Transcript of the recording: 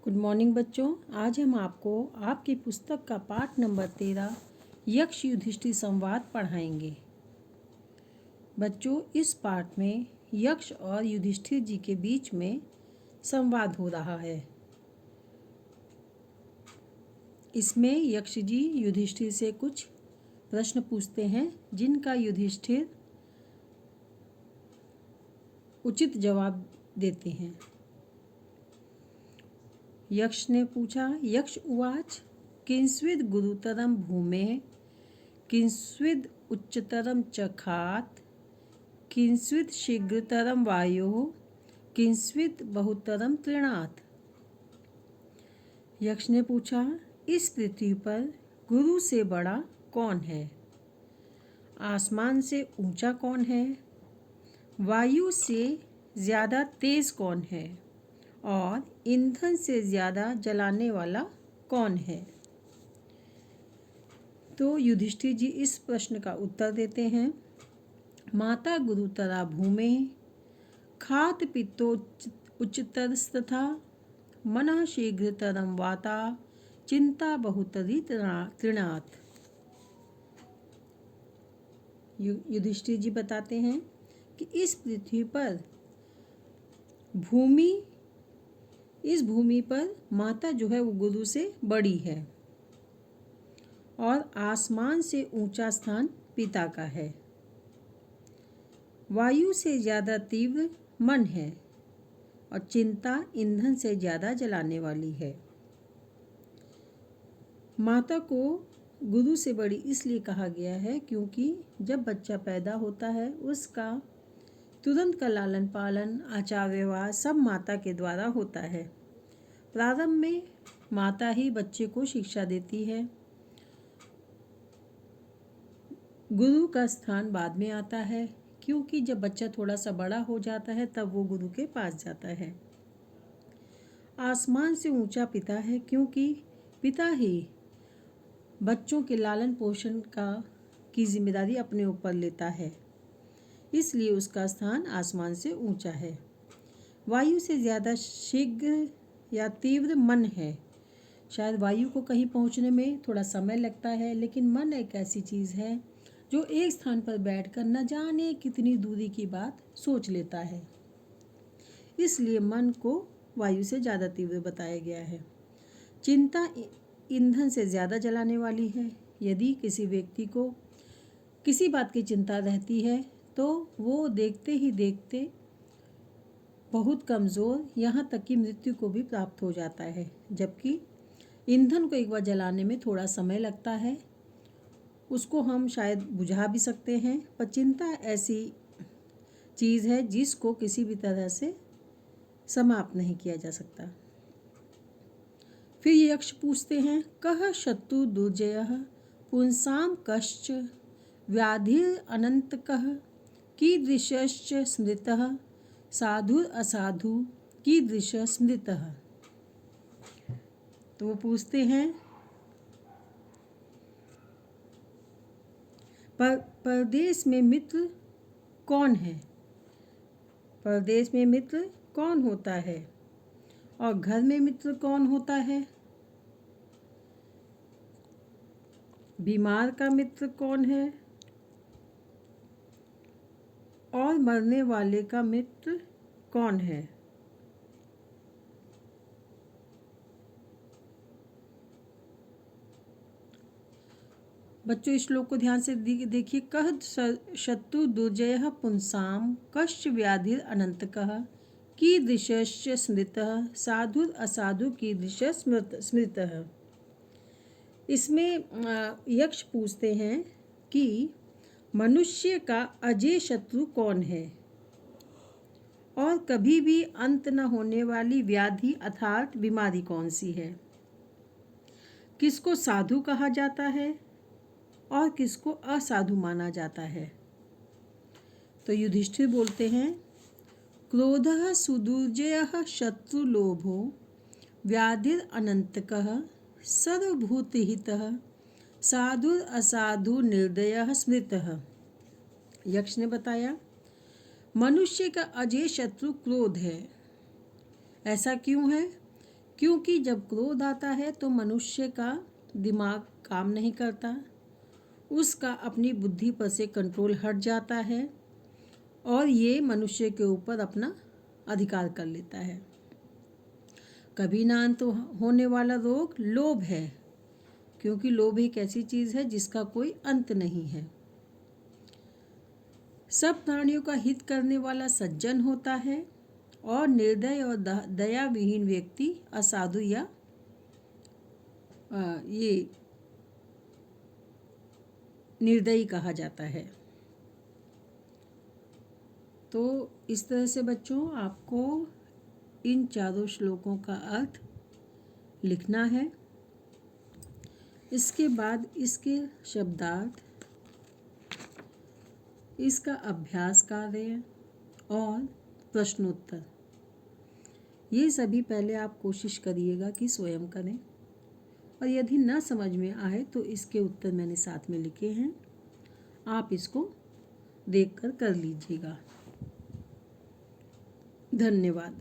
Good morning बच्चों। आज हम आपको आपकी पुस्तक का पाठ नंबर 13 यक्ष युधिष्ठिर संवाद पढ़ाएंगे। बच्चों, इस पाठ में यक्ष और युधिष्ठिर जी के बीच में संवाद हो रहा है। इसमें यक्ष जी युधिष्ठिर से कुछ प्रश्न पूछते हैं जिनका युधिष्ठिर उचित जवाब देते हैं। यक्ष ने पूछा, यक्ष उवाच किंस्विद गुरुतरम भूमेः किंस्विद उच्चतरम च खात् किंस्विद शीघ्रतरम वायोः किंस्विद बहुतरम तृणात्। यक्ष ने पूछा, इस पृथ्वी पर गुरु से बड़ा कौन है? आसमान से ऊंचा कौन है? वायु से ज़्यादा तेज कौन है? और ईंधन से ज़्यादा जलाने वाला कौन है? तो युधिष्ठिर जी इस प्रश्न का उत्तर देते हैं। माता गुरुतरा भूमेः खात पित्तो उच्चतरस्तथा मनः शीघ्रतरम वाता चिंता बहुतरी तृणात्। युधिष्ठिर जी बताते हैं कि इस पृथ्वी पर इस भूमि पर माता जो है वो गुरु से बड़ी है और आसमान से ऊंचा स्थान पिता का है। वायु से ज़्यादा तीव्र मन है और चिंता ईंधन से ज़्यादा जलाने वाली है। माता को गुरु से बड़ी इसलिए कहा गया है क्योंकि जब बच्चा पैदा होता है उसका तुरंत का लालन पालन, आचार व्यवहार सब माता के द्वारा होता है। प्रारंभ में माता ही बच्चे को शिक्षा देती है। गुरु का स्थान बाद में आता है क्योंकि जब बच्चा थोड़ा सा बड़ा हो जाता है तब वो गुरु के पास जाता है। आसमान से ऊंचा पिता है क्योंकि पिता ही बच्चों के लालन पोषण की जिम्मेदारी अपने ऊपर लेता है, इसलिए उसका स्थान आसमान से ऊंचा है। वायु से ज़्यादा शीघ्र या तीव्र मन है। शायद वायु को कहीं पहुंचने में थोड़ा समय लगता है, लेकिन मन एक ऐसी चीज़ है जो एक स्थान पर बैठकर न जाने कितनी दूरी की बात सोच लेता है। इसलिए मन को वायु से ज़्यादा तीव्र बताया गया है। चिंता ईंधन से ज़्यादा जलाने वाली है। यदि किसी व्यक्ति को किसी बात की चिंता रहती है तो वो देखते ही देखते बहुत कमज़ोर, यहाँ तक कि मृत्यु को भी प्राप्त हो जाता है। जबकि ईंधन को एक बार जलाने में थोड़ा समय लगता है, उसको हम शायद बुझा भी सकते हैं, पर चिंता ऐसी चीज़ है जिसको किसी भी तरह से समाप्त नहीं किया जा सकता। फिर यक्ष पूछते हैं, कः शत्रु दुर्जयः पुंसाम कश्च व्याधिर अनंतकः कीदृशश्च स्मृतः साधुर असाधु कीदृश स्मृतः। तो वो पूछते हैं, परदेश में मित्र कौन है? परदेश में मित्र कौन होता है? और घर में मित्र कौन होता है? बीमार का मित्र कौन है? और मरने वाले का मित्र कौन है? बच्चों, इस श्लोक को ध्यान से देखिए। कह शत्रु दुर्जयः पुंसाम कश्च व्याधिर अनंतकः कीदृशश्च स्मृतः साधुर असाधु कीदृश स्मृतः। इसमें यक्ष पूछते हैं कि मनुष्य का अजेय शत्रु कौन है और कभी भी अंत न होने वाली व्याधि अर्थात बीमारी कौन सी है? किसको साधु कहा जाता है और किसको असाधु माना जाता है? तो युधिष्ठिर बोलते हैं, क्रोधः सुदुर्जयः शत्रुलोभो व्याधिर अनंतकः सर्वभूतहितः साधुर असाधु निर्दयः स्मृतः। यक्ष ने बताया, मनुष्य का अजेय शत्रु क्रोध है। ऐसा क्यों है? क्योंकि जब क्रोध आता है तो मनुष्य का दिमाग काम नहीं करता, उसका अपनी बुद्धि पर से कंट्रोल हट जाता है और ये मनुष्य के ऊपर अपना अधिकार कर लेता है। कभी ना अंत होने वाला रोग लोभ है, क्योंकि लोभ एक ऐसी चीज़ है जिसका कोई अंत नहीं है। सब प्राणियों का हित करने वाला सज्जन होता है और निर्दय और दया विहीन व्यक्ति असाधु या ये निर्दयी कहा जाता है। तो इस तरह से बच्चों आपको इन चारों श्लोकों का अर्थ लिखना है। इसके बाद इसके शब्दार्थ, इसका अभ्यास कार्य और प्रश्नोत्तर, ये सभी पहले आप कोशिश करिएगा कि स्वयं करें, और यदि न समझ में आए तो इसके उत्तर मैंने साथ में लिखे हैं, आप इसको देखकर कर लीजिएगा। धन्यवाद।